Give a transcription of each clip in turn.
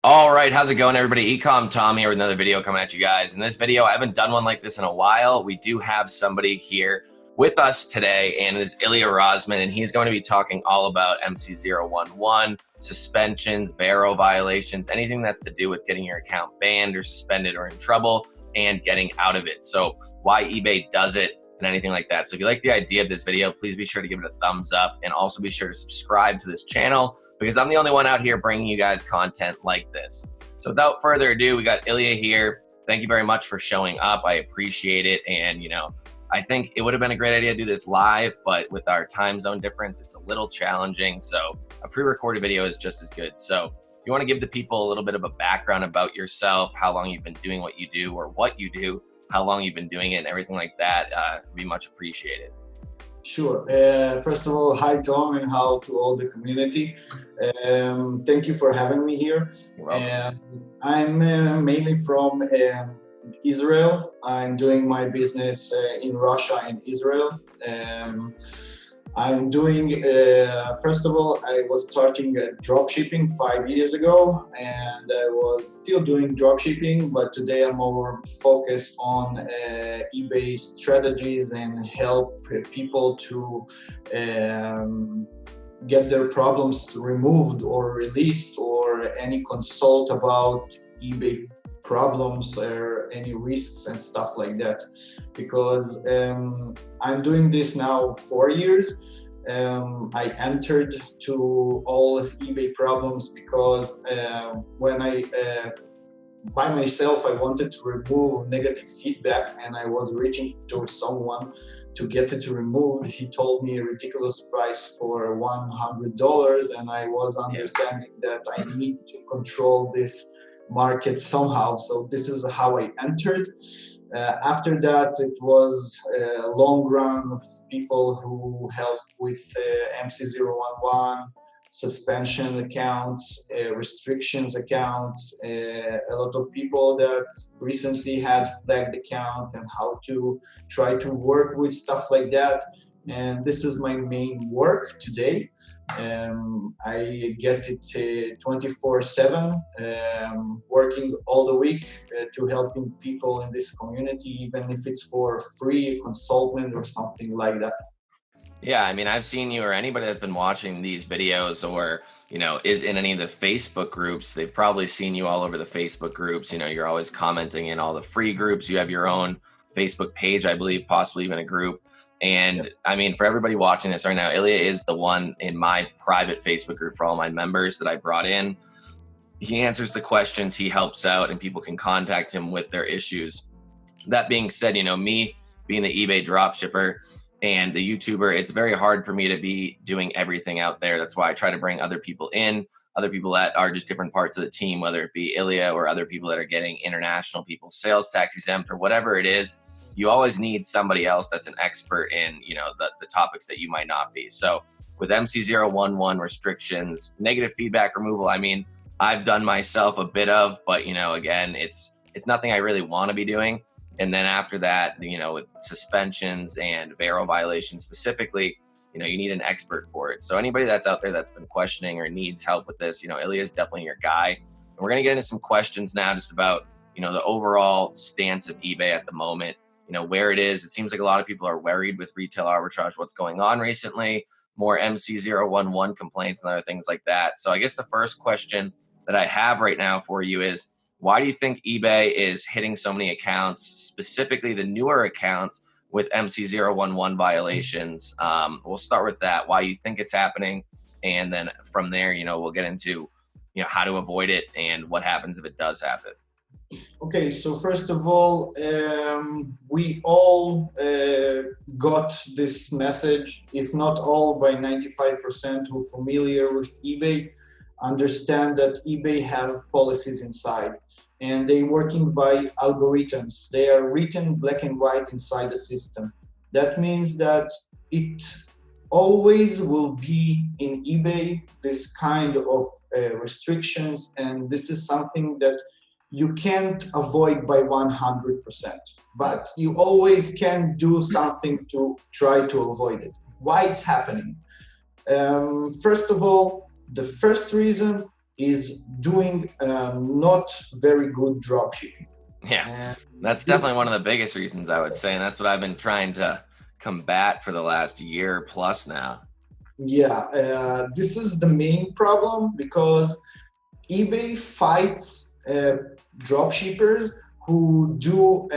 All right, how's it going, everybody? eCom Tom here with another video coming at you guys. In this video, I haven't done one like this in a while. We do have somebody here with us today, and it is ILIA ROZMAN, and he's going to be talking all about MC011, suspensions, VERO violations, anything that's to do with getting your account banned or suspended or in trouble and getting out of it. So why eBay does it and anything like that. So if you like the idea of this video, please be sure to give it a thumbs up and also be sure to subscribe to this channel because I'm the only one out here bringing you guys content like this. So without further ado, we got ILIA here. Thank you very much for showing up. I appreciate it. And I think it would have been a great idea to do this live, but with our time zone difference, it's a little challenging. So a pre-recorded video is just as good. So if you want to give the people a little bit of a background about yourself, how long you've been doing what you do or what you do, how long you've been doing it and everything like that, would be much appreciated. Sure. First of all, hi Tom, and how to all the community. Thank you for having me here. You're welcome. I'm mainly from Israel. I'm doing my business in Russia and Israel. I'm doing, first of all, I was starting dropshipping 5 years ago, and I was still doing dropshipping, but today I'm more focused on eBay strategies and help people to get their problems removed or released, or any consult about eBay problems or any risks and stuff like that, because I'm doing this now 4 years. I entered to all eBay problems because when I by myself I wanted to remove negative feedback, and I was reaching to someone to get it removed. He told me a ridiculous price for $100, and I was understanding that I need to control this market somehow. So this is how I entered. After that, it was a long run of people who helped with MC011, suspension accounts, restrictions accounts, a lot of people that recently had flagged account and how to try to work with stuff like that. And this is my main work today. I get it 24/7, working all the week to helping people in this community, even if it's for free consultant or something like that. Yeah, I mean, I've seen you, or anybody that's been watching these videos or, is in any of the Facebook groups, they've probably seen you all over the Facebook groups. You're always commenting in all the free groups. You have your own Facebook page, I believe, possibly even a group. And I mean, for everybody watching this right now, ILIA is the one in my private Facebook group for all my members that I brought in. He answers the questions, he helps out, and people can contact him with their issues. That being said, me being the eBay dropshipper and the YouTuber, it's very hard for me to be doing everything out there. That's why I try to bring other people in, other people that are just different parts of the team, whether it be ILIA or other people that are getting international people, sales tax exempt or whatever it is. You always need somebody else that's an expert in, the topics that you might not be. So with MC011 restrictions, negative feedback removal, I mean, I've done myself a bit of, but again, it's nothing I really want to be doing. And then after that, with suspensions and VERO violations specifically, you need an expert for it. So anybody that's out there that's been questioning or needs help with this, ILIA is definitely your guy. And we're going to get into some questions now just about, the overall stance of eBay at the moment, where it is. It seems like a lot of people are worried with retail arbitrage, what's going on recently, more MC011 complaints and other things like that. So I guess the first question that I have right now for you is, why do you think eBay is hitting so many accounts, specifically the newer accounts, with MC011 violations? We'll start with that, why you think it's happening, and then from there, we'll get into, how to avoid it and what happens if it does happen. Okay, so first of all, we all got this message, if not all, by 95% who are familiar with eBay, understand that eBay have policies inside, and they're working by algorithms. They are written black and white inside the system. That means that it always will be in eBay, this kind of restrictions, and this is something that you can't avoid by 100%, but you always can do something to try to avoid it. Why it's happening? First of all, the first reason is doing not very good dropshipping. Yeah, And that's this, definitely one of the biggest reasons, I would say, and that's what I've been trying to combat for the last year plus now. yeah, this is the main problem because eBay fights dropshippers who do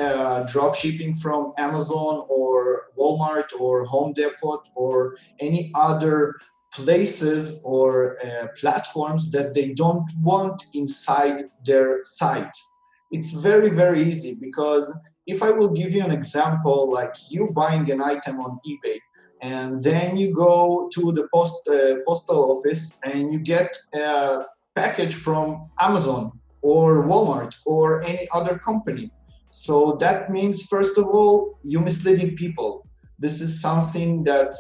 drop shipping from Amazon or Walmart or Home Depot or any other places or platforms that they don't want inside their site. It's very, very easy because if I will give you an example, like you buying an item on eBay, and then you go to the postal office and you get a package from Amazon or Walmart or any other company. So that means, first of all, you're misleading people. This is something that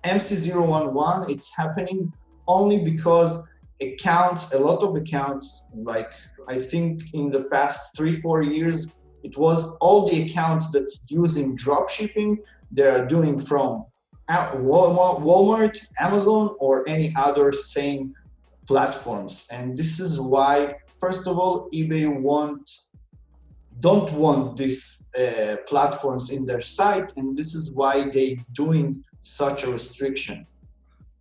MC011, it's happening only because accounts, a lot of accounts, like I think in the past 3-4 years, it was all the accounts that using drop shipping, they are doing from Walmart, Amazon, or any other same platforms. And this is why, first of all, eBay don't want these platforms in their site, and this is why they doing such a restriction.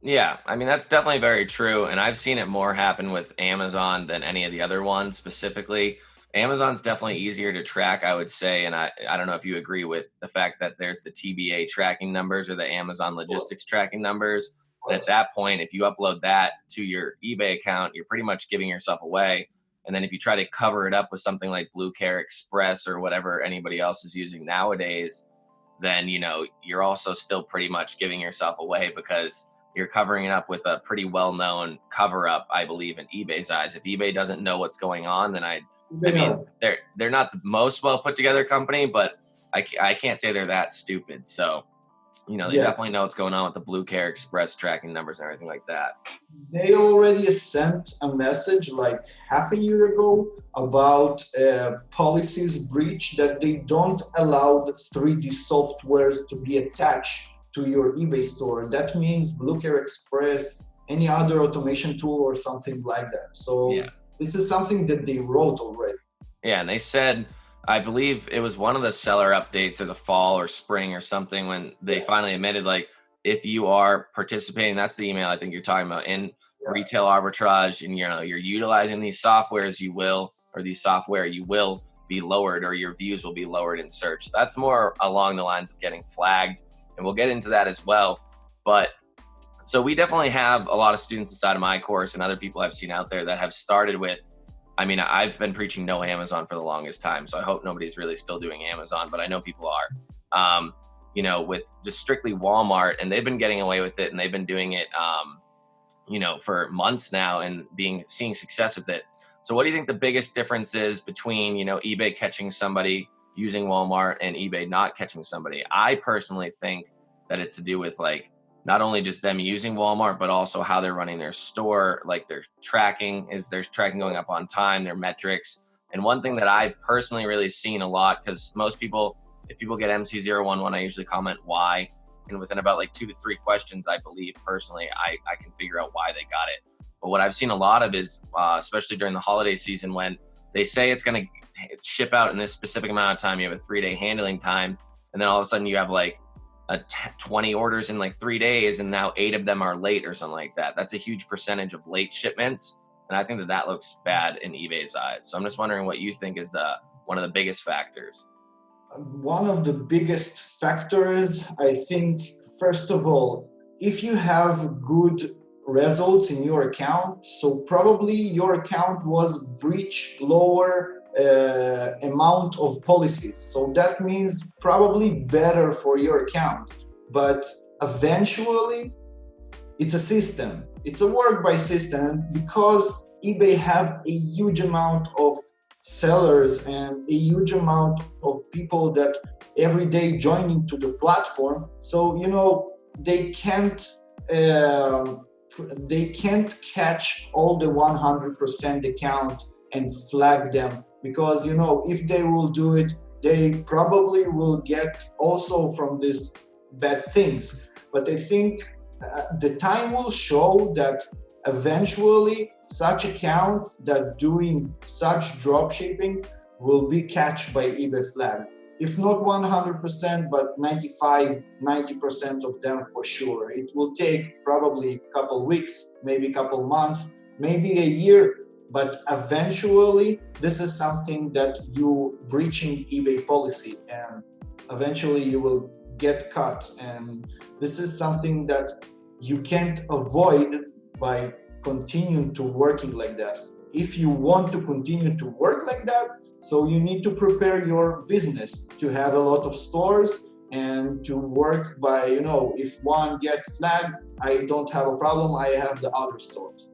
Yeah, I mean, that's definitely very true. And I've seen it more happen with Amazon than any of the other ones specifically. Amazon's definitely easier to track, I would say. And I don't know if you agree with the fact that there's the TBA tracking numbers or the Amazon logistics tracking numbers. And at that point, if you upload that to your eBay account, you're pretty much giving yourself away. And then if you try to cover it up with something like Blue Care Express or whatever anybody else is using nowadays, then, you're also still pretty much giving yourself away because you're covering it up with a pretty well-known cover-up, I believe, in eBay's eyes. If eBay doesn't know what's going on, then I mean, they're not the most well put together company, but I can't say they're that stupid. So, they definitely know what's going on with the Blue Care Express tracking numbers and everything like that. They already sent a message like half a year ago about policies breach that they don't allow the 3D softwares to be attached to your eBay store. That means Blue Care Express, any other automation tool or something like that. So yeah. This is something that they wrote already. Yeah, and they said, I believe it was one of the seller updates or the fall or spring or something when they finally admitted, like, if you are participating, that's the email I think you're talking about, in retail arbitrage, and you're utilizing these softwares, you will be lowered, or your views will be lowered in search. That's more along the lines of getting flagged, and we'll get into that as well. But so we definitely have a lot of students inside of my course and other people I've seen out there that have started with, I mean, I've been preaching no Amazon for the longest time, so I hope nobody's really still doing Amazon, but I know people are, with just strictly Walmart, and they've been getting away with it, and they've been doing it, for months now and seeing success with it. So what do you think the biggest difference is between, eBay catching somebody using Walmart and eBay not catching somebody? I personally think that it's to do with, like, not only just them using Walmart, but also how they're running their store, like their tracking, is their tracking going up on time, their metrics. And one thing that I've personally really seen a lot, because most people, if people get MC011, I usually comment why. And within about like 2 to 3 questions, I believe personally, I can figure out why they got it. But what I've seen a lot of is, especially during the holiday season, when they say it's going to ship out in this specific amount of time, you have a 3-day handling time. And then all of a sudden you have like 20 orders in like 3 days, and now 8 of them are late or something like that. That's a huge percentage of late shipments. And I think that looks bad in eBay's eyes. So I'm just wondering what you think is one of the biggest factors. One of the biggest factors, I think, first of all, if you have good results in your account, so probably your account was breached lower amount of policies. So that means probably better for your account. But eventually, it's a system. It's a work by system, because eBay have a huge amount of sellers and a huge amount of people that every day joining to the platform. So they can't catch all the 100% account and flag them, because if they will do it, they probably will get also from this bad things. But I think the time will show that eventually such accounts that doing such drop shipping will be catched by eBay flag. If not 100%, but 95, 90% of them for sure. It will take probably a couple weeks, maybe a couple months, maybe a year, but eventually this is something that you breaching eBay policy, and eventually you will get caught. And this is something that you can't avoid by continuing to working like this. If you want to continue to work like that, so you need to prepare your business to have a lot of stores and to work by, if one get flagged, I don't have a problem, I have the other stores.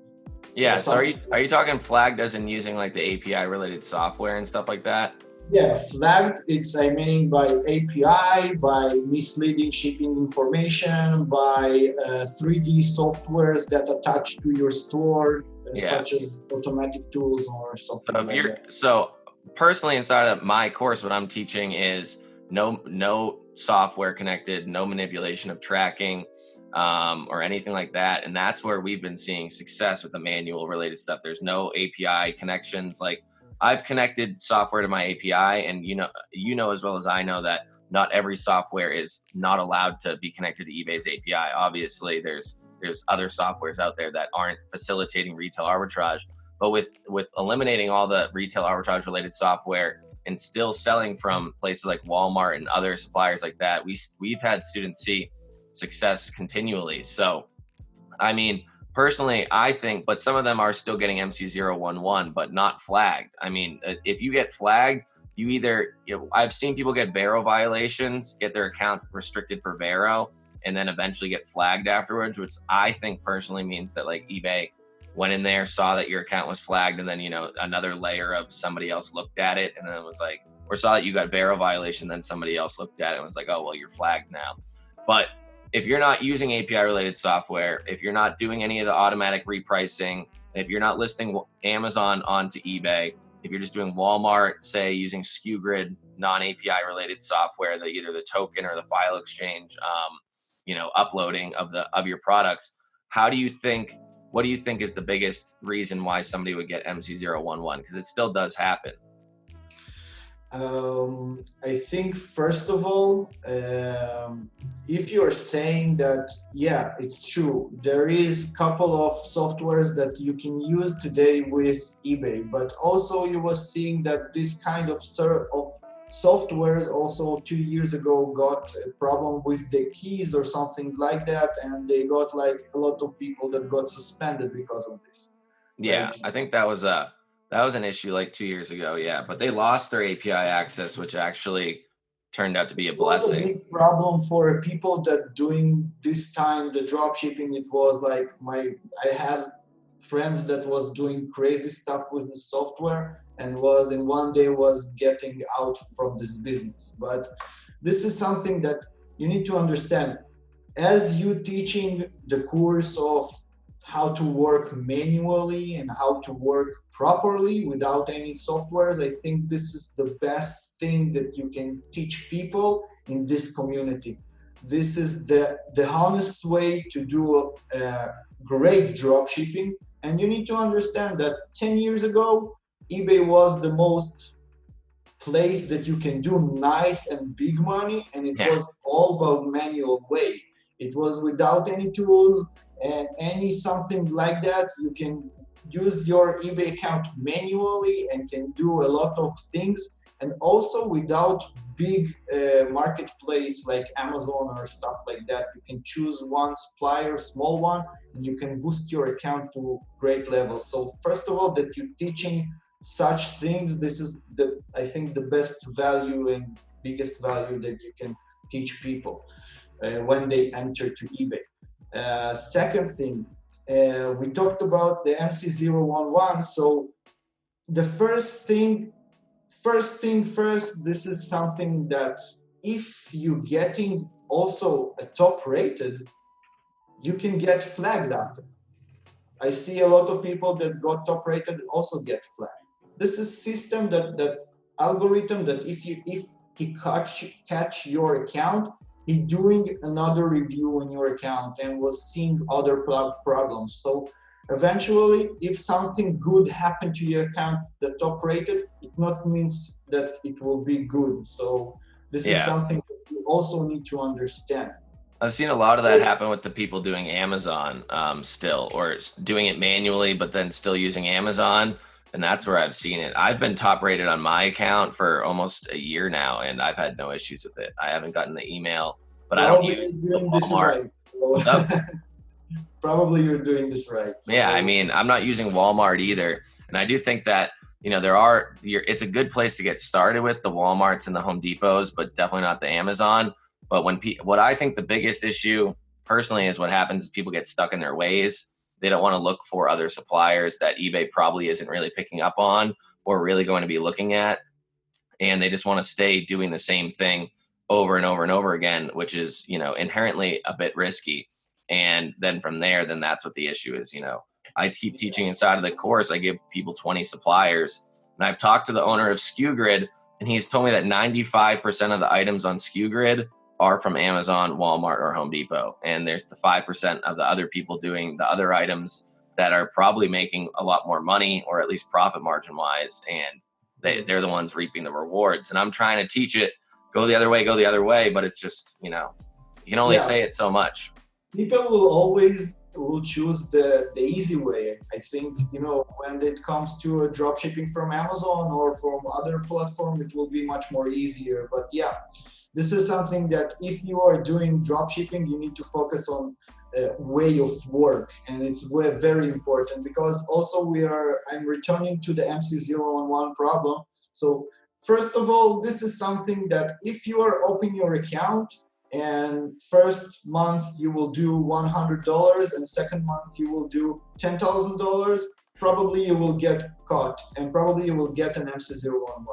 Yeah, so are you talking flagged as in using like the API related software and stuff like that? Yeah, flagged, I mean by API, by misleading shipping information, by 3D softwares that attach to your store, such as automatic tools or something like that. So personally, inside of my course, what I'm teaching is no software connected, no manipulation of tracking, or anything like that. And that's where we've been seeing success with the manual related stuff. There's no API connections. Like, I've connected software to my API, and you know as well as I know that not every software is not allowed to be connected to eBay's API. Obviously, there's other softwares out there that aren't facilitating retail arbitrage. But with eliminating all the retail arbitrage related software and still selling from places like Walmart and other suppliers like that, we've had students see success continually. So, I mean, personally, I think, but some of them are still getting MC011, but not flagged. I mean, if you get flagged, I've seen people get VERO violations, get their account restricted for VERO, and then eventually get flagged afterwards, which I think personally means that like eBay went in there, saw that your account was flagged, and then, another layer of somebody else looked at it and then it was like, or saw that you got VERO violation, then somebody else looked at it and was like, oh, well, you're flagged now. But if you're not using API related software, if you're not doing any of the automatic repricing, if you're not listing Amazon onto eBay, if you're just doing Walmart, say using SKU Grid, non-API related software, either the token or the file exchange, uploading of your products, what do you think is the biggest reason why somebody would get MC011? Because it still does happen. I think first of all, if you're saying that, yeah, it's true, there is a couple of softwares that you can use today with eBay, but also you were seeing that this kind of softwares also 2 years ago got a problem with the keys or something like that, and they got like a lot of people that got suspended because of this. Yeah, I think that was an issue like 2 years ago. Yeah, but they lost their API access, which actually turned out to be a blessing. It was a big problem for people that doing this time the drop shipping. It was like I had friends that was doing crazy stuff with the software and was in one day was getting out from this business. But this is something that you need to understand as you teaching the course of how to work manually and how to work properly without any softwares. I think this is the best thing that you can teach people in this community. This is the honest way to do great drop shipping. And you need to understand that 10 years ago, eBay was the most place that you can do nice and big money, and it was all about manual way. It was without any tools and any something like that. You can use your eBay account manually and can do a lot of things, and also without big marketplace like Amazon or stuff like that. You can choose one supplier, small one, and you can boost your account to great levels. So first of all, that you're teaching such things, this is I think the best value and biggest value that you can teach people when they enter to eBay. Second thing, we talked about the MC011. So the first thing first, this is something that if you getting also a top rated, you can get flagged after. I see a lot of people that got top rated also get flagged. This is system that algorithm that if he catch your account, he doing another review on your account and was seeing other problems. So Eventually, if something good happened to your account that top rated, it not means that it will be good. So this is something that you also need to understand. I've seen a lot of that happen with the people doing Amazon still, or doing it manually, but then still using Amazon. And that's where I've seen it. I've been top rated on my account for almost a year now, and I've had no issues with it. I haven't gotten the email, but Probably I don't use doing the this Walmart. right. So probably you're doing this right. So. Yeah, I mean, I'm not using Walmart either. And I do think that, it's a good place to get started with the Walmarts and the Home Depots, but definitely not the Amazon. But what I think the biggest issue personally is what happens is people get stuck in their ways. They don't want to look for other suppliers that eBay probably isn't really picking up on or really going to be looking at. And they just want to stay doing the same thing over and over and over again, which is, inherently a bit risky. And then from there, then that's what the issue is. I keep teaching inside of the course. I give people 20 suppliers, and I've talked to the owner of SKUGrid, and he's told me that 95% of the items on SKUGrid are from Amazon, Walmart, or Home Depot. And there's the 5% of the other people doing the other items that are probably making a lot more money, or at least profit margin wise. And they're the ones reaping the rewards. And I'm trying to teach it, go the other way. But it's just, you can only say it so much. People will choose the easy way. I think, when it comes to drop shipping from Amazon or from other platform, it will be much more easier. But yeah, this is something that if you are doing drop shipping, you need to focus on way of work. And it's very important, because also I'm returning to the MC011 problem. So first of all, this is something that if you are opening your account, and first month you will do $100, and second month you will do $10,000, probably you will get caught, and probably you will get an MC011.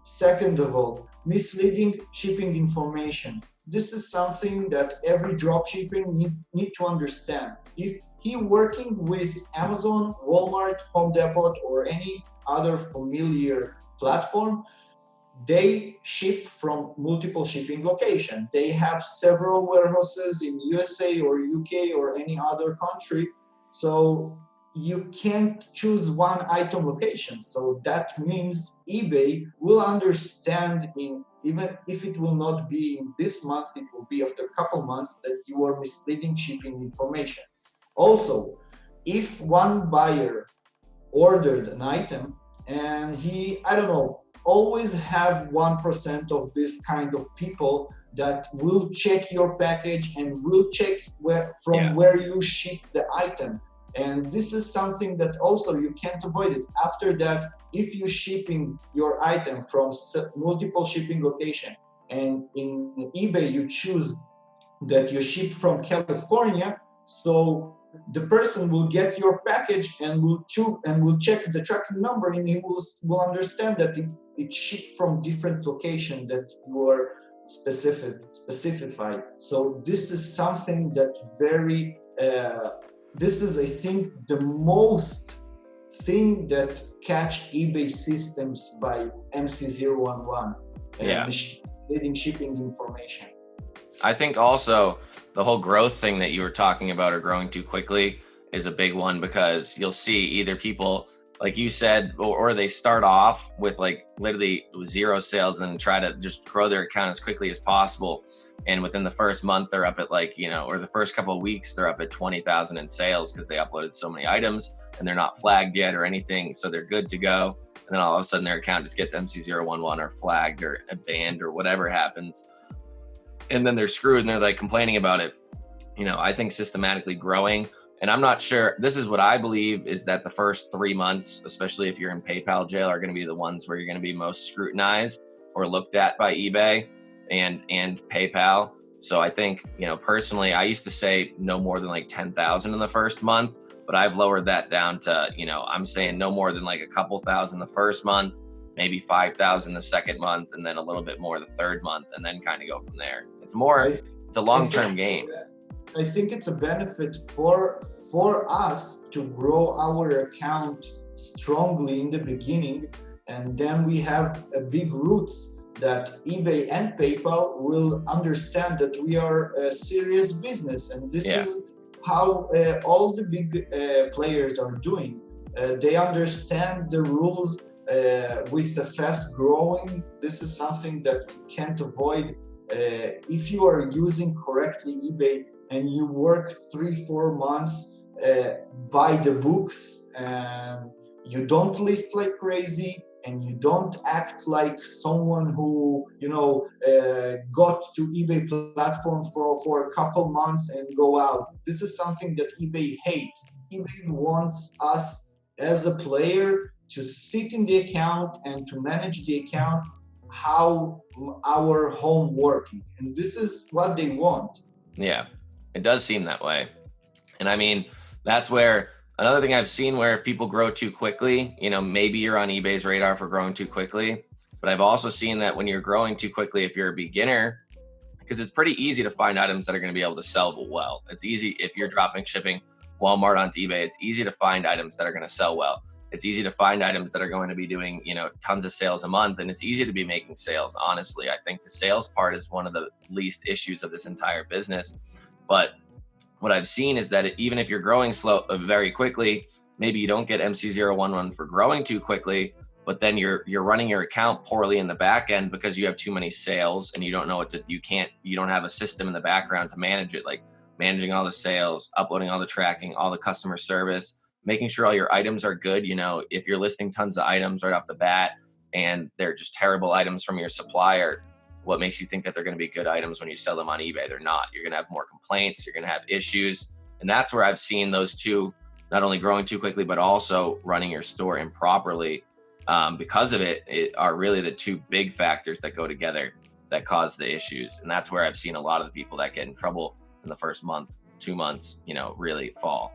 Second of all, misleading shipping information. This is something that every dropshipping need to understand. If he working with Amazon, Walmart, Home Depot, or any other familiar platform, they ship from multiple shipping locations. They have several warehouses in USA or UK or any other country. So you can't choose one item location. So that means eBay will understand, even if it will not be in this month, it will be after a couple months, that you are misleading shipping information. Also, if one buyer ordered an item and he, always have 1% of this kind of people that will check your package and will check where you ship the item. And this is something that also you can't avoid it. After that, if you're shipping your item from multiple shipping location, and in eBay you choose that you ship from California, so the person will get your package and will check the tracking number, and he will understand that it's shipped from different location that you are specified. So this is something that this is, I think, the most thing that catch eBay systems by MC011 misleading shipping information. I think also the whole growth thing that you were talking about, or growing too quickly, is a big one, because you'll see either people, like you said, or they start off with like literally 0 sales and try to just grow their account as quickly as possible. And within the first month, they're up at or the first couple of weeks, they're up at 20,000 in sales because they uploaded so many items and they're not flagged yet or anything. So they're good to go. And then all of a sudden their account just gets MC011 or flagged or banned or whatever happens. And then they're screwed and they're like complaining about it. I think systematically growing, and I'm not sure, this is what I believe, is that the first 3 months, especially if you're in PayPal jail, are going to be the ones where you're going to be most scrutinized or looked at by eBay and PayPal. So I think, personally, I used to say no more than like 10,000 in the first month, but I've lowered that down to, I'm saying no more than like a couple thousand the first month, maybe 5,000 the second month, and then a little bit more the third month, and then kind of go from there. It's a long-term game. I think it's a benefit for us to grow our account strongly in the beginning, and then we have a big roots that eBay and PayPal will understand that we are a serious business, and this is how all the big players are doing. They understand the rules with the fast growing. This is something that you can't avoid. If you are using correctly eBay and you work 3-4 months by the books, and you don't list like crazy, and you don't act like someone who got to eBay platform for a couple months and go out. This is something that eBay hates. eBay wants us as a player to sit in the account and to manage the account how our home working, and this is what they want. Yeah, it does seem that way. And I mean, that's where another thing I've seen, where if people grow too quickly, maybe you're on eBay's radar for growing too quickly. But I've also seen that when you're growing too quickly, if you're a beginner, because it's pretty easy to find items that are going to be able to sell well. It's easy if you're dropping shipping Walmart onto eBay. It's easy to find items that are going to sell well. It's easy to find items that are going to be doing, tons of sales a month, and it's easy to be making sales. Honestly, I think the sales part is one of the least issues of this entire business. But what I've seen is that even if you're growing very quickly, maybe you don't get MC011 for growing too quickly, but then you're running your account poorly in the back end because you have too many sales and you don't know you don't have a system in the background to manage it, like managing all the sales, uploading all the tracking, all the customer service, making sure all your items are good. If you're listing tons of items right off the bat and they're just terrible items from your supplier, what makes you think that they're going to be good items when you sell them on eBay? They're not. You're going to have more complaints. You're going to have issues. And that's where I've seen those two, not only growing too quickly, but also running your store improperly. Because of it are really the two big factors that go together that cause the issues. And that's where I've seen a lot of the people that get in trouble in the first month, 2 months, really fall.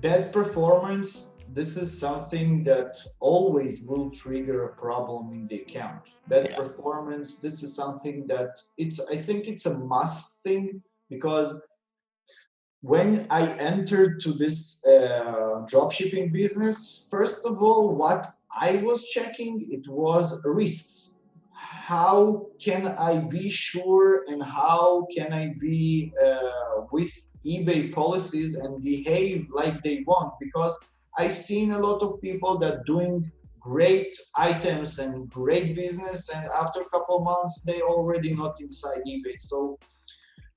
Bad performance, this is something that always will trigger a problem in the account. Bad performance, this is something that I think it's a must thing, because when I entered to this dropshipping business, first of all, what I was checking, it was risks. How can I be sure, and how can I be with eBay policies and behave like they want? Because I've seen a lot of people that doing great items and great business, and after a couple months they already not inside eBay. So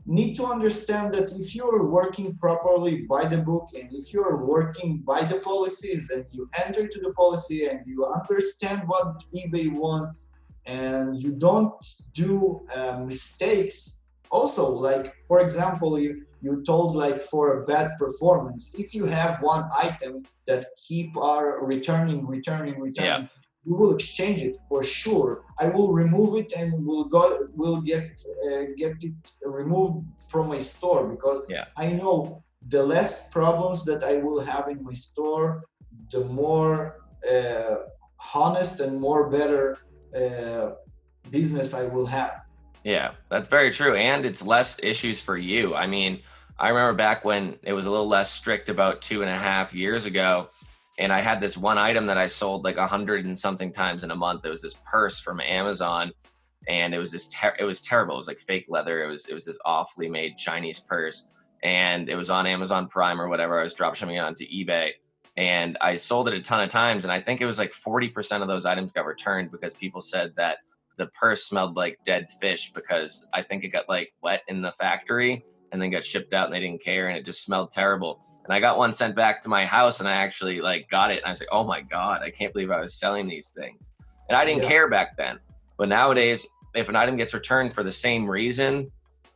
need to understand that if you're working properly by the book, and if you're working by the policies, and you enter to the policy and you understand what eBay wants, and you don't do mistakes. Also, like for example, you told, like, for a bad performance, if you have one item that keep returning, we will exchange it for sure. I will remove it and will get it removed from my store, because I know the less problems that I will have in my store, the more honest and more better business I will have. Yeah, that's very true. And it's less issues for you. I mean, I remember back when it was a little less strict, about 2.5 years ago, and I had this one item that I sold like 100 and something times in a month. It was this purse from Amazon, and it was it was terrible. It was like fake leather. It was this awfully made Chinese purse, and it was on Amazon Prime or whatever. I was dropshipping it onto eBay, and I sold it a ton of times. And I think it was like 40% of those items got returned because people said that the purse smelled like dead fish, because I think it got like wet in the factory and then got shipped out and they didn't care, and it just smelled terrible. And I got one sent back to my house, and I actually like got it, and I was like, oh my God, I can't believe I was selling these things. And I didn't care back then. But nowadays, if an item gets returned for the same reason,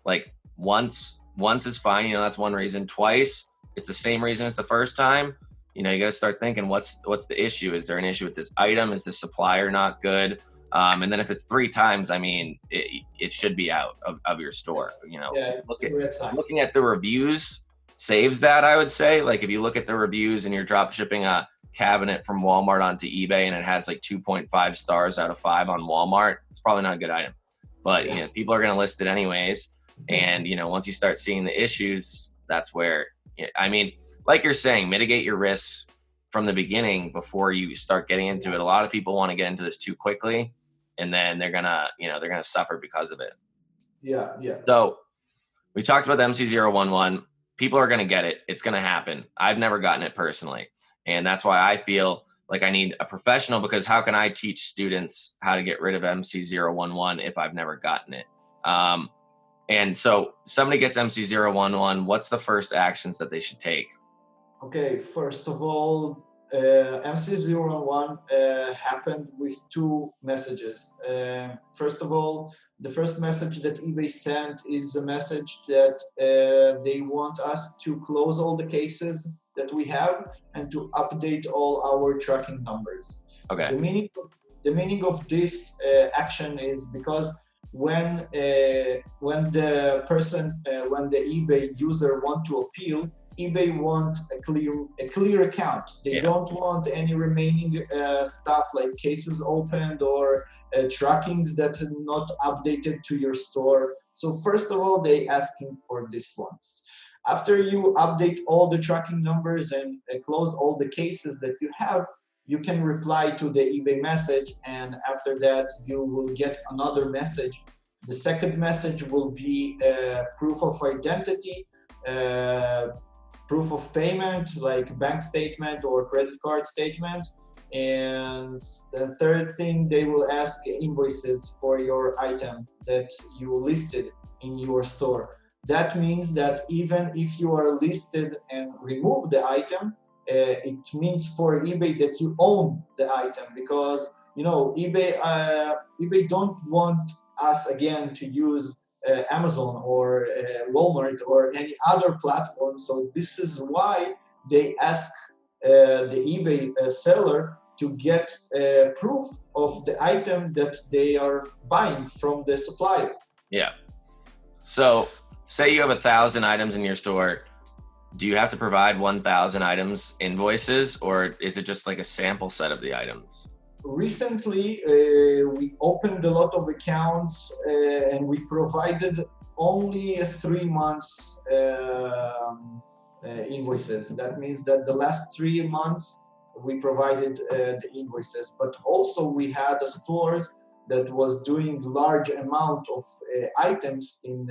like once is fine, that's one reason. Twice, it's the same reason as the first time. You got to start thinking, what's the issue? Is there an issue with this item? Is the supplier not good? And then if it's 3 times, I mean, it should be out of your store. Looking at the reviews saves that, I would say. Like if you look at the reviews and you're drop shipping a cabinet from Walmart onto eBay and it has like 2.5 stars out of 5 on Walmart, it's probably not a good item. But people are going to list it anyways. And once you start seeing the issues, that's where, I mean, like you're saying, mitigate your risks from the beginning before you start getting into it. A lot of people want to get into this too quickly, and then they're gonna suffer because of it. Yeah. So we talked about the MC011. people are going to get it. It's going to happen. I've never gotten it personally. And that's why I feel like I need a professional, because how can I teach students how to get rid of MC011 if I've never gotten it? And so somebody gets MC011, what's the first actions that they should take? Okay, first of all, MC011 happened with two messages. First of all, the first message that eBay sent is a message that they want us to close all the cases that we have and to update all our tracking numbers. Okay. The meaning of this action is because when the eBay user want to appeal, eBay want a clear account. They don't want any remaining stuff like cases opened or trackings that are not updated to your store. So first of all, they asking for this ones. After you update all the tracking numbers and close all the cases that you have, you can reply to the eBay message, and after that you will get another message. The second message will be proof of identity, proof of payment like bank statement or credit card statement, and the third thing, they will ask invoices for your item that you listed in your store. That means that even if you are listed and remove the item, it means for eBay that you own the item, because eBay don't want us again to use Amazon or Walmart or any other platform. So this is why they ask the eBay seller to get proof of the item that they are buying from the supplier. Yeah. So say you have 1,000 items in your store. Do you have to provide 1,000 items invoices, or is it just like a sample set of the items? Recently, we opened a lot of accounts and we provided only 3 months invoices. That means that the last 3 months we provided the invoices, but also we had stores that was doing large amount of items in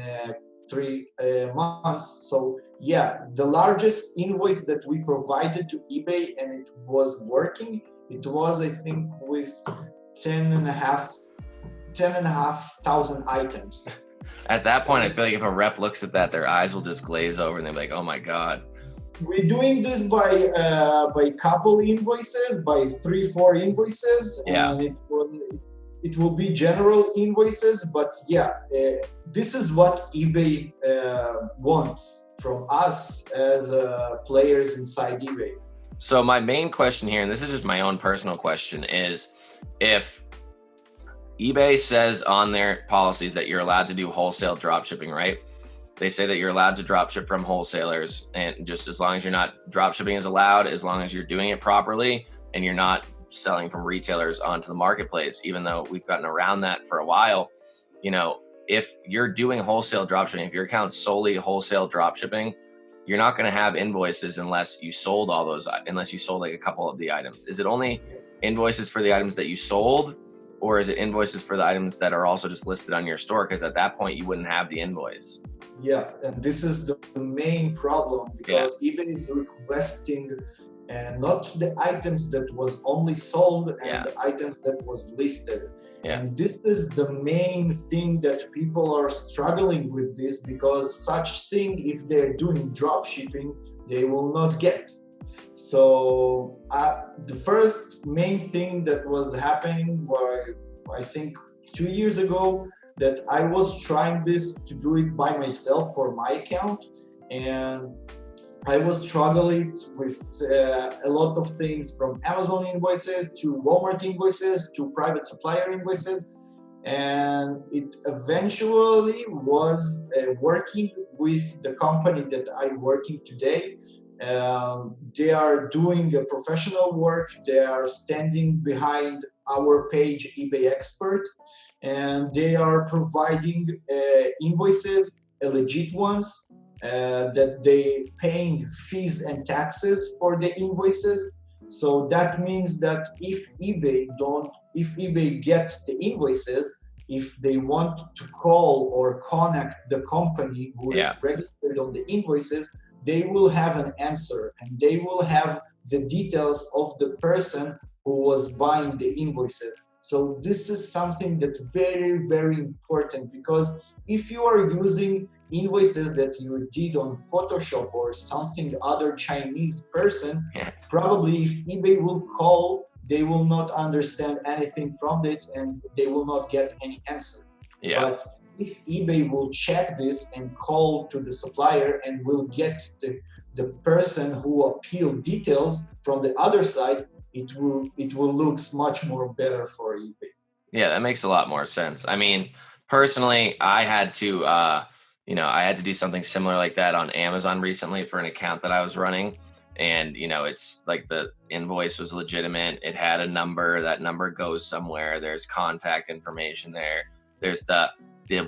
3 months. So yeah, the largest invoice that we provided to eBay and it was working, it was, I think, with 10,500 items. At that point, I feel like if a rep looks at that, their eyes will just glaze over and they're like, oh my God. We're doing this by couple invoices, by 3-4 invoices. Yeah. And it will be general invoices, but yeah, this is what eBay wants from us as players inside eBay. So my main question here, and this is just my own personal question, is if eBay says on their policies that you're allowed to do wholesale dropshipping, right? They say that you're allowed to dropship from wholesalers, and just as long as you're not, dropshipping is allowed as long as you're doing it properly and you're not selling from retailers onto the marketplace, even though we've gotten around that for a while. If you're doing wholesale dropshipping, if your account's solely wholesale dropshipping, you're not going to have invoices unless you sold all those, unless you sold like a couple of the items. Is it only invoices for the items that you sold, or is it invoices for the items that are also just listed on your store? Because at that point you wouldn't have the invoice. Yeah, and this is the main problem, because eBay is requesting not the items that was only sold and the items that was listed. And this is the main thing that people are struggling with this, because such thing, if they're doing drop shipping, they will not get. So the first main thing that was happening was, I think 2 years ago, that I was trying to do it by myself for my account, and I was struggling with a lot of things, from Amazon invoices to Walmart invoices to private supplier invoices, and it eventually was working with the company that I'm working today. They are doing a professional work. They are standing behind our page eBay Expert, and they are providing invoices, legit ones, that they paying fees and taxes for the invoices. So that means that if eBay gets the invoices, if they want to call or connect the company who is registered on the invoices, they will have an answer, and they will have the details of the person who was buying the invoices. So this is something that's very, very important, because if you are using invoices that you did on Photoshop or something other Chinese person, probably if eBay will call, they will not understand anything from it and they will not get any answer. But if eBay will check this and call to the supplier and will get the person who appealed details from the other side, it will looks much more better for eBay. Yeah, that makes a lot more sense. I mean, personally, I had to I had to do something similar like that on Amazon recently for an account that I was running. And, it's like the invoice was legitimate. It had a number. That number goes somewhere. There's contact information there. There's the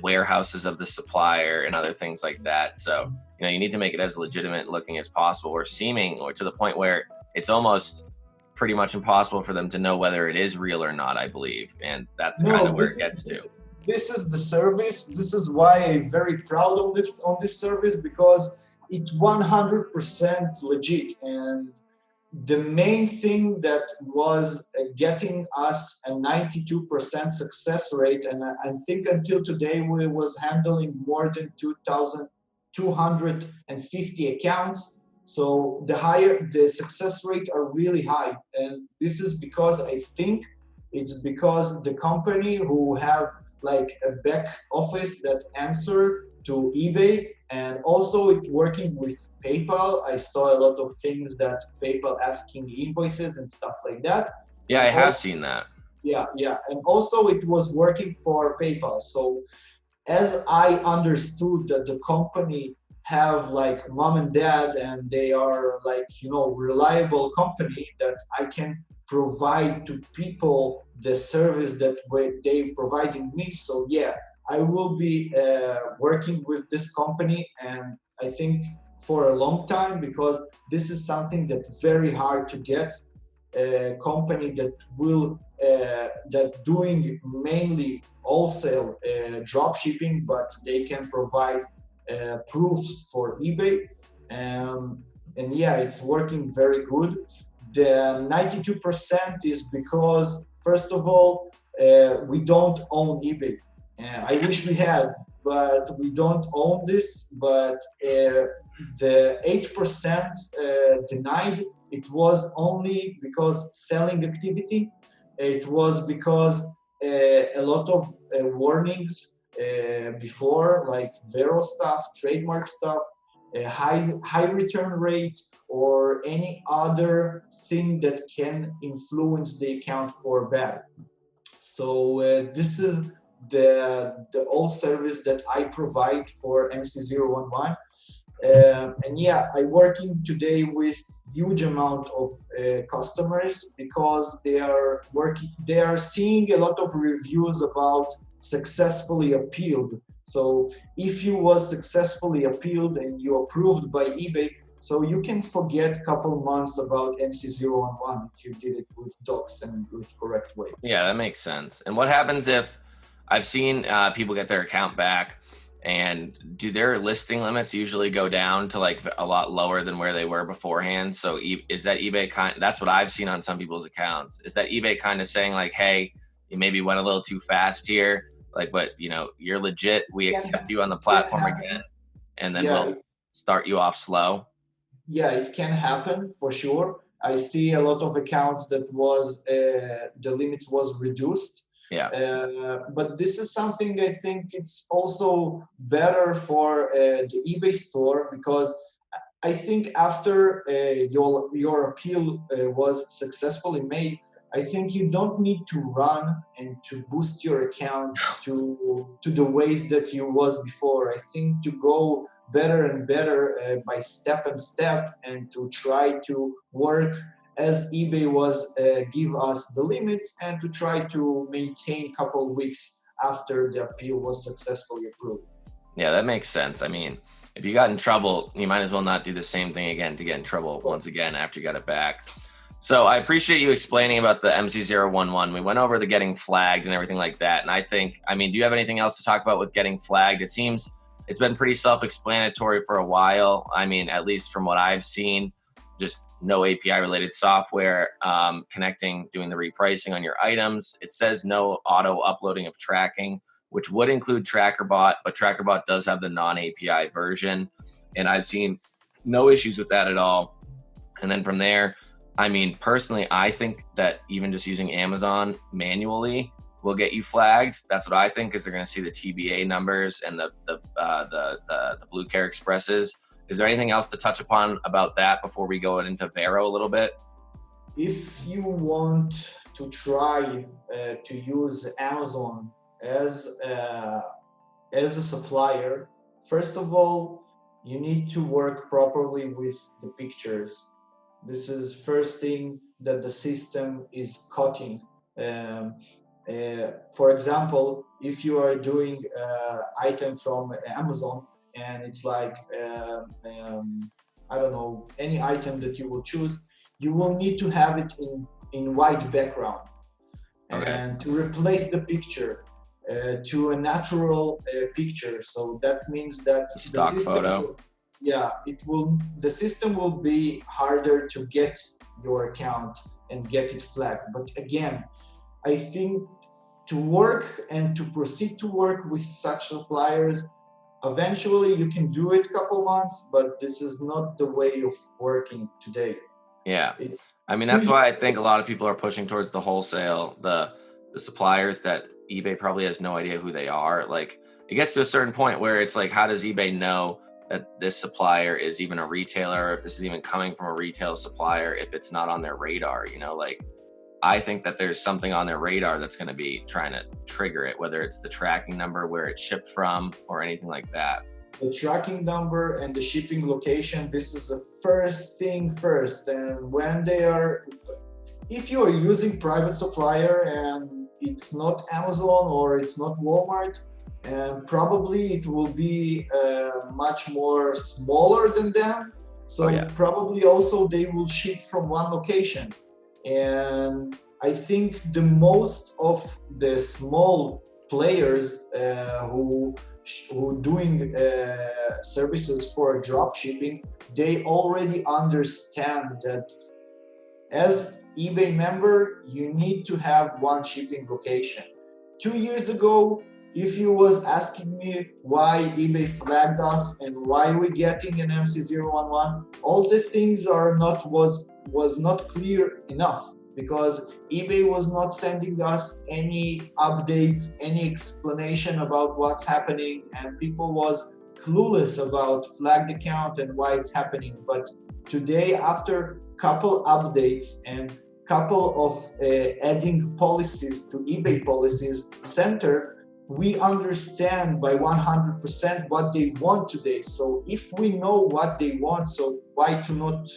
warehouses of the supplier and other things like that. So, you need to make it as legitimate looking as possible, or to the point where it's almost pretty much impossible for them to know whether it is real or not, I believe. And that's kind of where it gets to. This is the service. This is why I'm very proud of this service, because it's 100% legit. And the main thing that was getting us a 92% success rate, and I think until today we was handling more than 2,250 accounts. So the success rate are really high. And this is because I think it's because the company who have like a back office that answer to eBay, and also it working with PayPal. I saw a lot of things that PayPal asking invoices and stuff like that. Yeah, I have seen that. Yeah. And also it was working for PayPal. So as I understood that the company have like mom and dad, and they are like, reliable company that I can provide to people the service that they providing me. So yeah, I will be working with this company, and I think for a long time, because this is something that's very hard to get. A company that will that doing mainly wholesale drop shipping, but they can provide proofs for eBay, and yeah, it's working very good. The 92% is because, first of all, we don't own eBay. I wish we had, but we don't own this. But the 8% denied, it was only because selling activity. It was because a lot of warnings before, like VERO stuff, trademark stuff, a high return rate, or any other thing that can influence the account for bad. So this is the old service that I provide for MC011. And yeah, I'm working today with huge amount of customers, because they are seeing a lot of reviews about successfully appealed. So if you was successfully appealed and you approved by eBay, so you can forget a couple months about MC011 if you did it with docs and with correct way. Yeah, that makes sense. And what happens if I've seen people get their account back, and do their listing limits usually go down to like a lot lower than where they were beforehand? So is that eBay that's what I've seen on some people's accounts. Is that eBay kind of saying like, hey, you maybe went a little too fast here, like, but you're legit, we accept you on the platform again, and then we'll start you off slow? Yeah, it can happen for sure. I see a lot of accounts that was the limits was reduced. Yeah. But this is something I think it's also better for the eBay store, because I think after your appeal was successfully made, I think you don't need to run and to boost your account to the ways that you was before. I think to go better and better by step and step, and to try to work as eBay was give us the limits, and to try to maintain a couple of weeks after the appeal was successfully approved. Yeah, that makes sense. I mean, if you got in trouble, you might as well not do the same thing again to get in trouble once again after you got it back. So I appreciate you explaining about the MC011. We went over the getting flagged and everything like that. And I think, do you have anything else to talk about with getting flagged? It seems it's been pretty self-explanatory for a while. I mean, at least from what I've seen, just no API related software, connecting, doing the repricing on your items. It says no auto uploading of tracking, which would include TrackerBot, but TrackerBot does have the non-API version. And I've seen no issues with that at all. And then from there, I mean, personally, I think that even just using Amazon manually will get you flagged. That's what I think, because they're going to see the TBA numbers and the Blue Care Expresses. Is there anything else to touch upon about that before we go into Vero a little bit? If you want to try to use Amazon as a supplier, first of all, you need to work properly with the pictures. This is first thing that the system is cutting. For example, if you are doing item from Amazon and it's like I don't know, any item that you will choose, you will need to have it in white background. Okay. And to replace the picture to a natural picture. So that means that the stock photo. The system will be harder to get your account and get it flagged. But again, I think to work and to proceed to work with such suppliers, eventually you can do it a couple months, but this is not the way of working today. Yeah. I mean, that's why I think a lot of people are pushing towards the wholesale, the suppliers that eBay probably has no idea who they are. Like, it gets to a certain point where it's like, how does eBay know that this supplier is even a retailer, or if this is even coming from a retail supplier, if it's not on their radar? You know, like, I think that there's something on their radar that's going to be trying to trigger it, whether it's the tracking number, where it's shipped from, or anything like that. The tracking number and the shipping location, this is the first thing first. And when they are, if you are using private supplier and it's not Amazon or it's not Walmart, and probably it will be much more smaller than them. So probably also they will ship from one location. And I think the most of the small players who doing services for drop shipping, they already understand that as eBay member, you need to have one shipping location. 2 years ago, if you was asking me why eBay flagged us and why we getting an MC011, all the things was not clear enough, because eBay was not sending us any updates, any explanation about what's happening, and people was clueless about flagged account and why it's happening. But today, after couple updates and couple of adding policies to eBay policies center, we understand by 100% what they want today. So if we know what they want, so why to not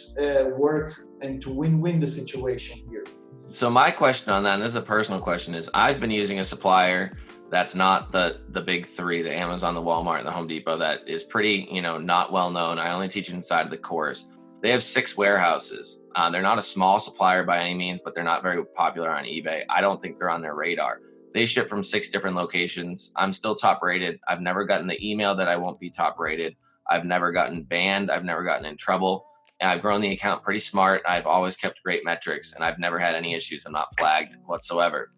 work and to win-win the situation here? So my question on that, and this is a personal question, is I've been using a supplier that's not the big three, the Amazon, the Walmart, and the Home Depot, that is pretty, not well known. I only teach inside of the course. They have 6 warehouses. They're not a small supplier by any means, but they're not very popular on eBay. I don't think they're on their radar. They ship from 6 different locations. I'm still top rated. I've never gotten the email that I won't be top rated. I've never gotten banned. I've never gotten in trouble. And I've grown the account pretty smart. I've always kept great metrics, and I've never had any issues. I'm not flagged whatsoever.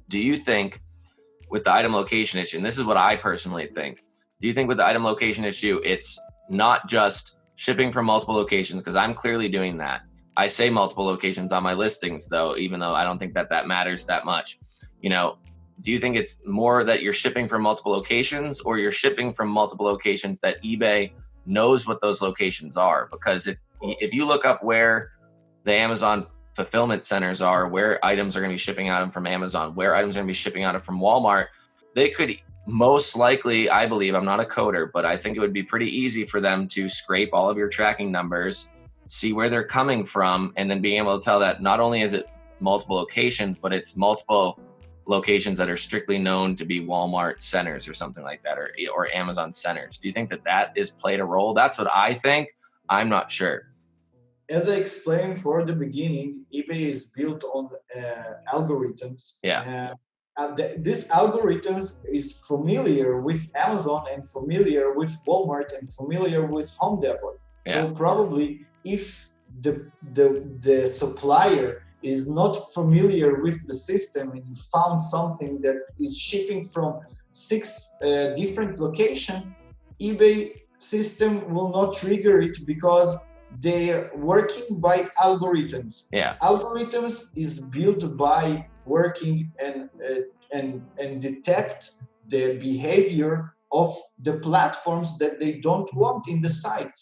Do you think with the item location issue, and this is what I personally think, do you think with the item location issue, it's not just shipping from multiple locations? Because I'm clearly doing that. I say multiple locations on my listings, though, even though I don't think that matters that much. Do you think it's more that you're shipping from multiple locations, or you're shipping from multiple locations that eBay knows what those locations are? Because if you look up where the Amazon fulfillment centers are, where items are going to be shipping out of from Amazon, where items are going to be shipping out of from Walmart, they could most likely, I believe, I'm not a coder, but I think it would be pretty easy for them to scrape all of your tracking numbers, see where they're coming from, and then being able to tell that not only is it multiple locations, but it's multiple locations that are strictly known to be Walmart centers or something like that, or Amazon centers. Do you think that is played a role? That's what I think. I'm not sure. As I explained for the beginning, eBay is built on algorithms. Yeah. this algorithms is familiar with Amazon and familiar with Walmart and familiar with Home Depot. So probably if the supplier is not familiar with the system and you found something that is shipping from 6 different locations, eBay system will not trigger it because they're working by algorithms. Algorithms is built by working and detect the behavior of the platforms that they don't want in the site.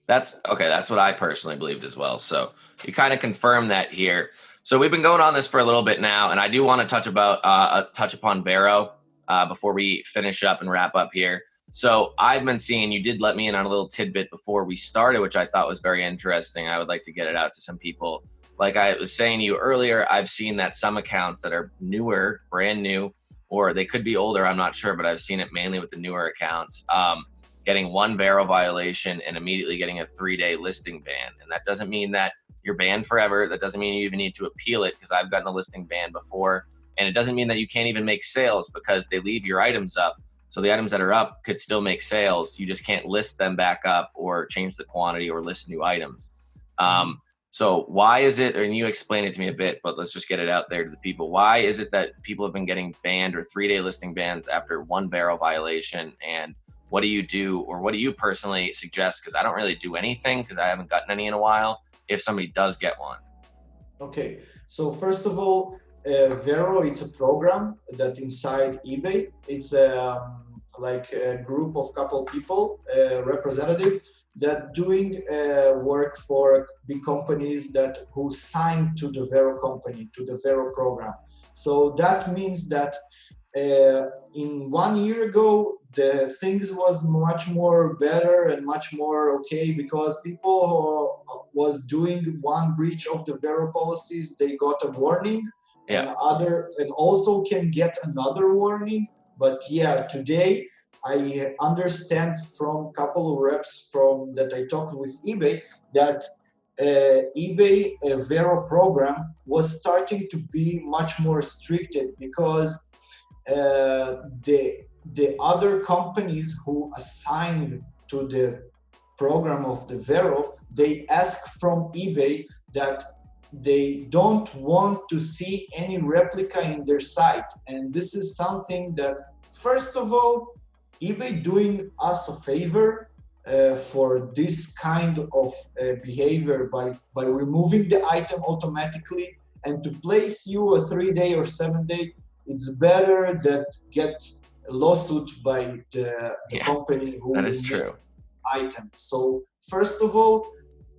That's okay. That's what I personally believed as well. So you kind of confirm that here. So we've been going on this for a little bit now, and I do want to touch upon Vero before we finish up and wrap up here. So I've been seeing, you did let me in on a little tidbit before we started, which I thought was very interesting. I would like to get it out to some people. Like I was saying to you earlier, I've seen that some accounts that are newer, brand new, or they could be older, I'm not sure, but I've seen it mainly with the newer accounts, getting 1 VERO violation and immediately getting a 3-day listing ban. And that doesn't mean that you're banned forever. That doesn't mean you even need to appeal it, because I've gotten a listing ban before. And it doesn't mean that you can't even make sales because they leave your items up. So the items that are up could still make sales. You just can't list them back up or change the quantity or list new items. So why is it, and you explain it to me a bit, but let's just get it out there to the people. Why is it that people have been getting banned or 3-day listing bans after 1 VERO violation? And what do you do, or what do you personally suggest? Because I don't really do anything because I haven't gotten any in a while, if somebody does get one. Okay, so first of all, VERO, it's a program that inside eBay, it's like a group of couple people, representative, that doing work for big companies that who sign to the VERO company, to the VERO program. So that means that in 1 year ago, the things was much more better and much more okay, because people who was doing one breach of the VERO policies, they got a warning, and also can get another warning. But today I understand from a couple of reps from that I talked with eBay that eBay VERO program was starting to be much more restricted, because the other companies who assign to the program of the VERO, they ask from eBay that they don't want to see any replica in their site. And this is something that, first of all, eBay doing us a favor for this kind of behavior by removing the item automatically, and to place you a 3-day or 7-day. It's better that get a lawsuit by the company who that is true item. So first of all,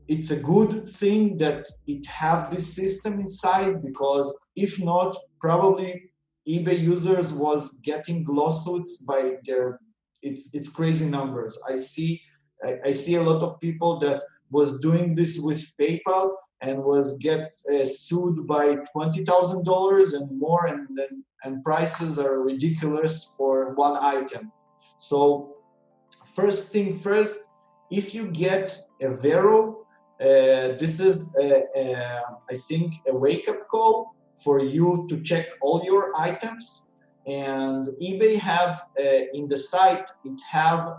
it's a good thing that it have this system inside, because if not, probably eBay users was getting lawsuits by their it's crazy numbers. I see a lot of people that was doing this with PayPal and was get sued by $20,000 and more, and prices are ridiculous for one item. So first thing first, if you get a VERO, this is I think a wake-up call for you to check all your items. And eBay have in the site, it have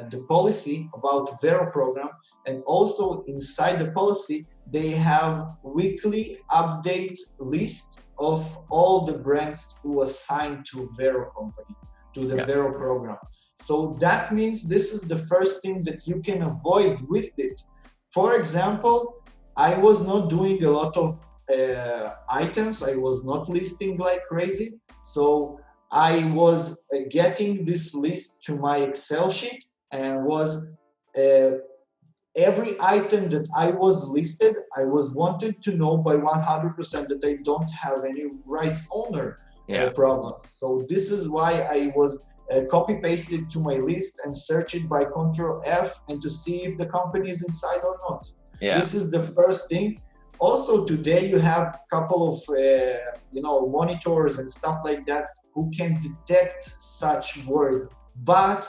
the policy about VERO program, and also inside the policy they have weekly update list of all the brands who assigned to VERO company, to the VERO program. So that means this is the first thing that you can avoid with it. For example, I was not doing a lot of items. I was not listing like crazy. So I was getting this list to my Excel sheet, and was every item that I was listed, I was wanted to know by 100% that I don't have any rights owner problems. So this is why I was copy pasted to my list and search it by Control F and to see if the company is inside or not. This is the first thing. Also today you have a couple of monitors and stuff like that who can detect such word, but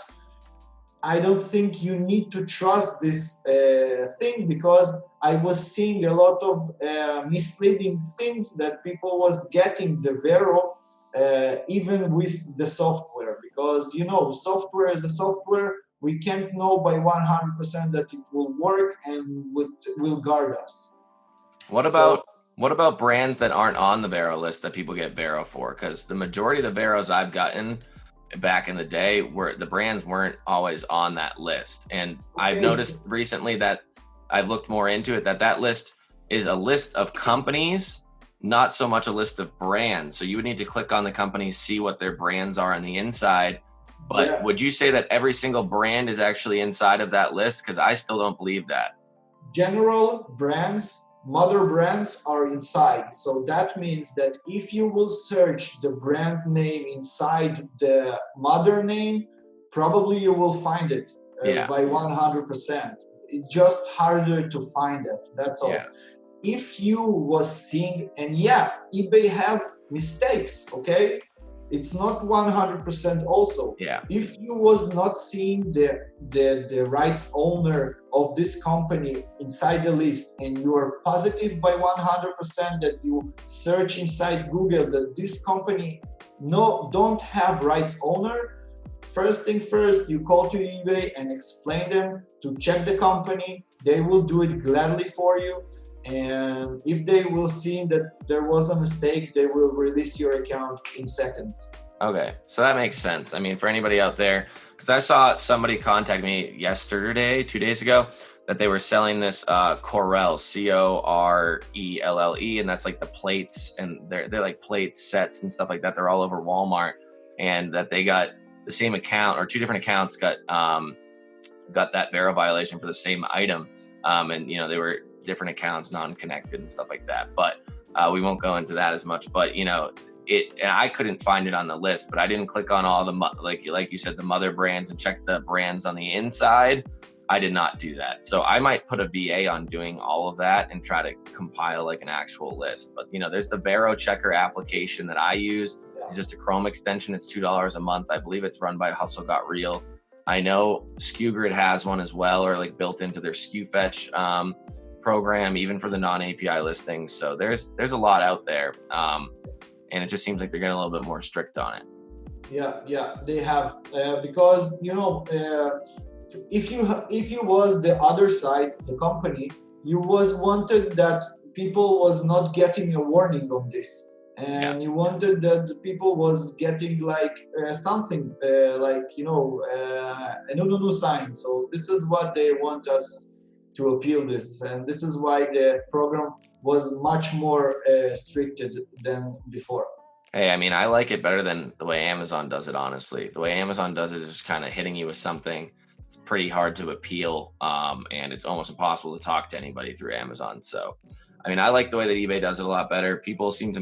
I don't think you need to trust this thing, because I was seeing a lot of misleading things that people was getting the Vero even with the software, because software is a software. We can't know by 100% that it will work and will guard us. What about brands that aren't on the Vero list that people get Vero for? Because the majority of the Veros I've gotten back in the day were the brands weren't always on that list. And I've noticed recently that I've looked more into it, that list is a list of companies, not so much a list of brands. So you would need to click on the companies, see what their brands are on the inside. But would you say that every single brand is actually inside of that list? Because I still don't believe that. General brands, mother brands are inside. So that means that if you will search the brand name inside the mother name, probably you will find it by 100%. It's just harder to find it. That's all. Yeah. If you was seeing, and eBay have mistakes, okay? It's not 100% also. Yeah. If you was not seeing the rights owner of this company inside the list, and you are positive by 100% that you search inside Google that this company don't have rights owner, first thing first, you call to eBay and explain them to check the company. They will do it gladly for you. And if they will see that there was a mistake, they will release your account in seconds. Okay, so that makes sense. I mean, for anybody out there, because I saw somebody contact me yesterday, 2 days ago, that they were selling this Corelle, Corelle, and that's like the plates, and they're like plate sets and stuff like that. They're all over Walmart, and that they got the same account, or two different accounts got that Vero violation for the same item, and they were different accounts, non-connected and stuff like that. But we won't go into that as much. But and I couldn't find it on the list, but I didn't click on all the like you said, the mother brands and check the brands on the inside. I did not do that. So I might put a VA on doing all of that and try to compile like an actual list. But there's the Vero Checker application that I use. It's just a Chrome extension. It's $2 a month. I believe it's run by Hustle Got Real. I know SKUGrid has one as well, or like built into their SKU Fetch program, even for the non-API listings. So there's a lot out there, and it just seems like they're getting a little bit more strict on it. Yeah, they have because if you was the other side, the company, you was wanted that people was not getting a warning on this. And you wanted that the people was getting like something like a no sign. So this is what they want us to appeal this, and this is why the program was much more restricted than before. Hey, I mean, I like it better than the way Amazon does it, honestly. The way Amazon does it is just kind of hitting you with something. It's pretty hard to appeal, and it's almost impossible to talk to anybody through Amazon. So, I mean, I like the way that eBay does it a lot better. People seem to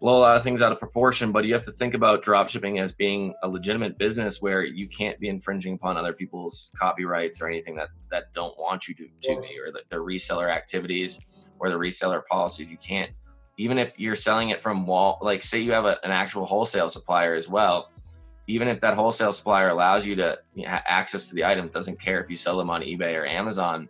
blow a lot of things out of proportion, but you have to think about dropshipping as being a legitimate business where you can't be infringing upon other people's copyrights or anything that don't want you to be, or the reseller activities or the reseller policies. You can't, even if you're selling it from like say you have an actual wholesale supplier as well, even if that wholesale supplier allows you to access to the item, doesn't care if you sell them on eBay or Amazon,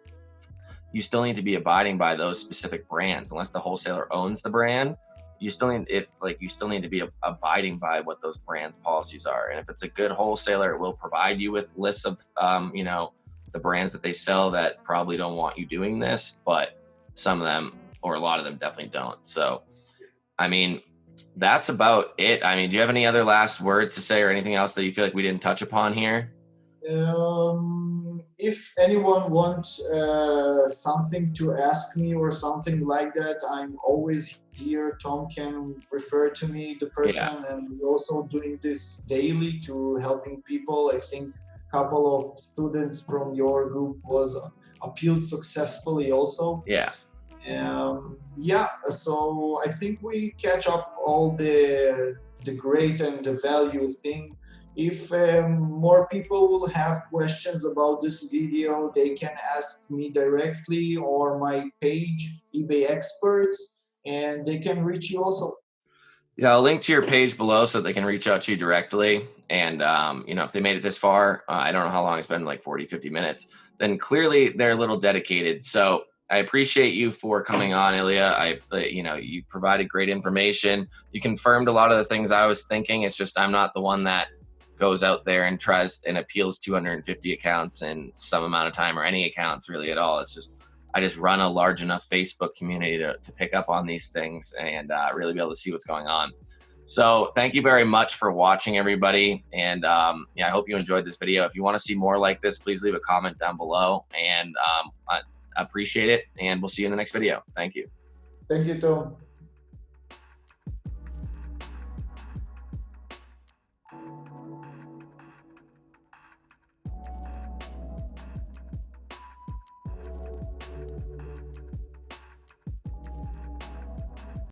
you still need to be abiding by those specific brands. Unless the wholesaler owns the brand, you still need to be abiding by what those brands' policies are. And if it's a good wholesaler, it will provide you with lists of the brands that they sell that probably don't want you doing this, but some of them, or a lot of them, definitely don't. So, I mean, that's about it. I mean, do you have any other last words to say, or anything else that you feel like we didn't touch upon here? If anyone wants something to ask me or something like that, I'm always here. Tom can refer to me, the person, and we're also doing this daily to helping people. I think a couple of students from your group was appealed successfully also. So I think we catch up all the great and the value thing. If more people will have questions about this video, they can ask me directly or my page, eBay Experts, and they can reach you also. Yeah, I'll link to your page below so they can reach out to you directly. And, if they made it this far, I don't know how long it's been, like 40, 50 minutes, then clearly they're a little dedicated. So I appreciate you for coming on, Ilya. You provided great information. You confirmed a lot of the things I was thinking. It's just I'm not the one that goes out there and tries and appeals 250 accounts in some amount of time, or any accounts really at all. It's just I just run a large enough Facebook community to pick up on these things and really be able to see what's going on. So thank you very much for watching, everybody. And I hope you enjoyed this video. If you want to see more like this, please leave a comment down below. And I appreciate it. And we'll see you in the next video. Thank you. Thank you, Tom.